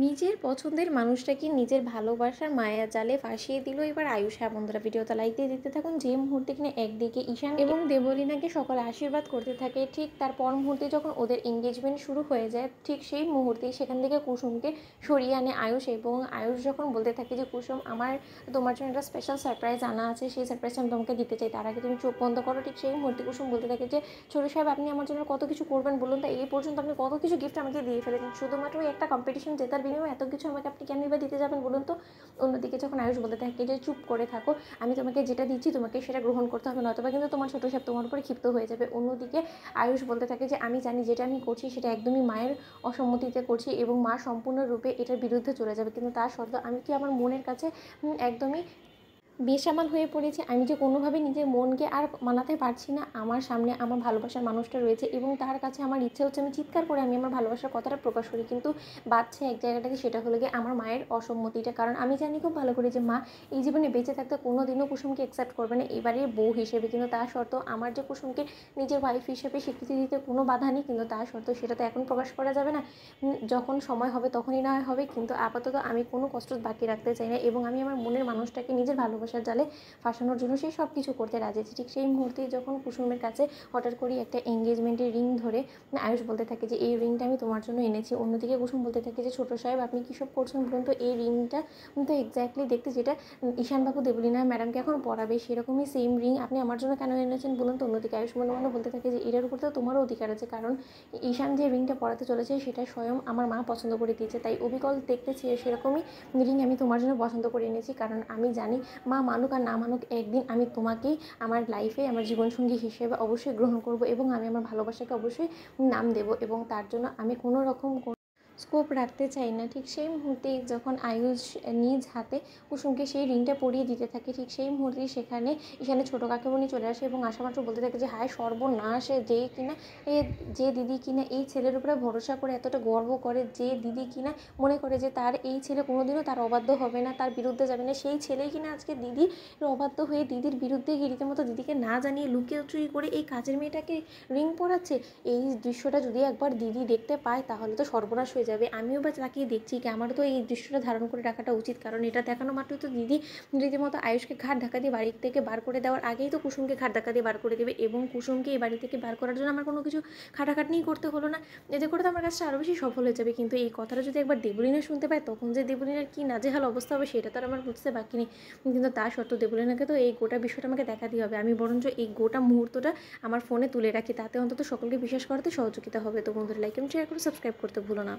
নিজের পছন্দের মানুষটাকে নিজের ভালোবাসার মায়া জালে ফাঁসিয়ে দিল এবার আয়ুষ। হ্যাঁ বন্ধুরা, ভিডিওটা লাইক দিয়ে দেখতে থাকুন। যে মুহূর্তে কিনা একদিকে ঈশান এবং দেবলীনাকে সকলে আশীর্বাদ করতে থাকে, ঠিক তার পর মুহূর্তে যখন ওদের এঙ্গেজমেন্ট শুরু হয়ে যায়, ঠিক সেই মুহূর্তেই সেখান থেকে কুসুমকে সরিয়ে আনে আয়ুষ। এবং আয়ুষ যখন বলতে থাকে যে কুসুম, আমার তোমার জন্য একটা স্পেশাল সারপ্রাইজ আনা আছে, সেই সারপ্রাইজটা আমি তোমাকে দিতে চাই, তার আগে তুমি চোখ বন্ধ করো। ঠিক সেই মুহূর্তে কুসুম বলতে থাকে যে ছোট সাহেব, আপনি আমার জন্য কত কিছু করবেন বলুন, তা এই পর্যন্ত আপনি কত কিছু গিফট আমাকে দিয়ে ফেলেছেন, শুধুমাত্র ওই একটা কম্পিটিশন জেতার বিনিময়ে এত কিছু আমাকে আপনি কেন এবার দিতে যাবেন বলুন তো। অন্যদিকে যখন আয়ুষ বলতে থাকে যে চুপ করে থাকো, আমি তোমাকে যেটা দিচ্ছি তোমাকে সেটা গ্রহণ করতে হবে, নয়তোবা কিন্তু তোমার ছোট সাহেব তোমার উপরে ক্ষিপ্ত হয়ে যাবে। অন্যদিকে আয়ুষ বলতে থাকে যে আমি জানি যেটা আমি করছি সেটা একদমই মায়ের অসম্মতিতে করছি এবং মা সম্পূর্ণরূপে এটার বিরুদ্ধে চলে যাবে, কিন্তু তার সত্ত্বেও আমি কি আমার মনের কাছে একদমই বেসামাল হয়ে পড়েছি। আমি যে কোনোভাবে নিজের মনকে আর মানাতে পারছি না। আমার সামনে আমার ভালোবাসার মানুষটা রয়েছে এবং তার কাছে আমার ইচ্ছে হচ্ছে আমি চিৎকার করে আমি আমার ভালোবাসার কথাটা প্রকাশ করি, কিন্তু বাধছে এক জায়গাটাতে, সেটা হলো গিয়ে আমার মায়ের অসম্মতিটা। কারণ আমি জানি খুব ভালো করে যে মা এই জীবনে বেঁচে থাকতে কোনো দিনও কুসুমকে অ্যাকসেপ্ট করবে না এবারের বউ হিসেবে, কিন্তু তা সত্ত্বেও আমার যে কুসুমকে নিজের ওয়াইফ হিসেবে স্বীকৃতি দিতে কোনো বাধা নেই, কিন্তু তা সত্ত্বেও সেটা তো এখন প্রকাশ করা যাবে না। যখন সময় হবে তখনই না হবে, কিন্তু আপাতত আমি কোনো কষ্ট বাকি রাখতে চাই না এবং আমি আমার মনের মানুষটাকে নিজের ভালোবাসার জালে ফাঁসানোর জন্য সে সব কিছু করতে রাজি আছে। ঠিক সেই মুহূর্তেই যখন কুসুমের কাছে হঠাৎ করেই একটা এঙ্গেজমেন্টের রিং ধরে আয়ুষ বলতে থাকে যে এই রিংটা আমি তোমার জন্য এনেছি। অন্যদিকে কুসুম বলতে থাকে যে ছোটো সাহেব, আপনি কী সব করছেন বলুন তো, এই রিংটা তো এক্স্যাক্টলি দেখতে যেটা ঈশানবাবু দেবলীনা ম্যাডামকে এখন পড়াবে সেরকমই সেম রিং আপনি আমার জন্য কেন এনেছেন বলুন তো। অন্যদিকে আয়ুষ মনে মনে বলতে থাকে যে এটার উপর তো তোমারও অধিকার আছে, কারণ ঈশান যে রিংটা পড়াতে চলেছে সেটা স্বয়ং আমার মা পছন্দ করে দিয়েছে, তাই অবিকল দেখতে সেরকমই রিং আমি তোমার জন্য পছন্দ করে এনেছি। কারণ আমি জানি মা মানুক আর না মানুক একদিন আমি তোমাকেই আমার লাইফে আমার জীবনসঙ্গী হিসেবে অবশ্যই গ্রহণ করব এবং আমি আমার ভালোবাসাকে অবশ্যই নাম দেব এবং তার জন্য আমি কোনো রকম স্কোপ রাখতে চাই না। ঠিক সেই মুহূর্তেই যখন আয়ুষ নিজ হাতে কুসুমকে সেই রিংটা পরিয়ে দিতে থাকে, ঠিক সেই মুহূর্তেই সেখানে ছোটো কাকিমণি চলে আসে এবং আসামাত্র বলতে থাকে যে হায় সর্বনাশ, যে দিদি কিনা এই ছেলের উপরে ভরসা করে এতটা গর্ব করে, যে দিদি কিনা মনে করে যে তার এই ছেলে কোনোদিনও তার অবাধ্য হবে না, তার বিরুদ্ধে যাবে না, সেই ছেলেই কিনা আজকে দিদির অবাধ্য হয়ে দিদির বিরুদ্ধে গিয়ে রীতিমতো দিদিকে না জানিয়ে লুকিয়ে চুরি করে এই কাজের মেয়েটাকে রিং পরাচ্ছে। এই দৃশ্যটা যদি একবার দিদি দেখতে পায় তাহলে তো সর্বনাশ হয়ে যাবে। আমিও বা তাকিয়ে দেখছি কি, আমারও তো এই দৃশ্যটা ধারণ করে রাখাটা উচিত, কারণ এটা দেখানো মাত্র তো দিদি রীতিমতো আয়ুষকে ঘাট ধাক্কা দিয়ে বাড়ি থেকে বার করে দেওয়ার আগেই তো কুসুমকে ঘাট ধাক্কা দিয়ে বার করে দেবে এবং কুসুমকে এই বাড়ি থেকে বার করার জন্য আমার কোনো কিছু খাটাখাটনিই করতে হলো না। এতে করে তো আমার কাজটা আরও বেশি সফল হয়ে যাবে। কিন্তু এই কথাটা যদি একবার দেবলীনা শুনতে পায় তখন যে দেবলীনার কী নাজেহাল অবস্থা হবে সেটা তো আর আমার বুঝতে বাকি নেই। কিন্তু তা সত্ত্বেও দেবলীনাকে তো এই গোটা বিষয়টা আমাকে দেখাতেই হবে। আমি বরঞ্চ এই গোটা মুহূর্তটা আমার ফোনে তুলে রাখি, তাতে অন্তত সকলকে বিশ্বাস করাতে সহযোগিতা হবে। তো বন্ধুরা, লাইক এবং শেয়ার করে সাবস্ক্রাইব করতে ভুলো না।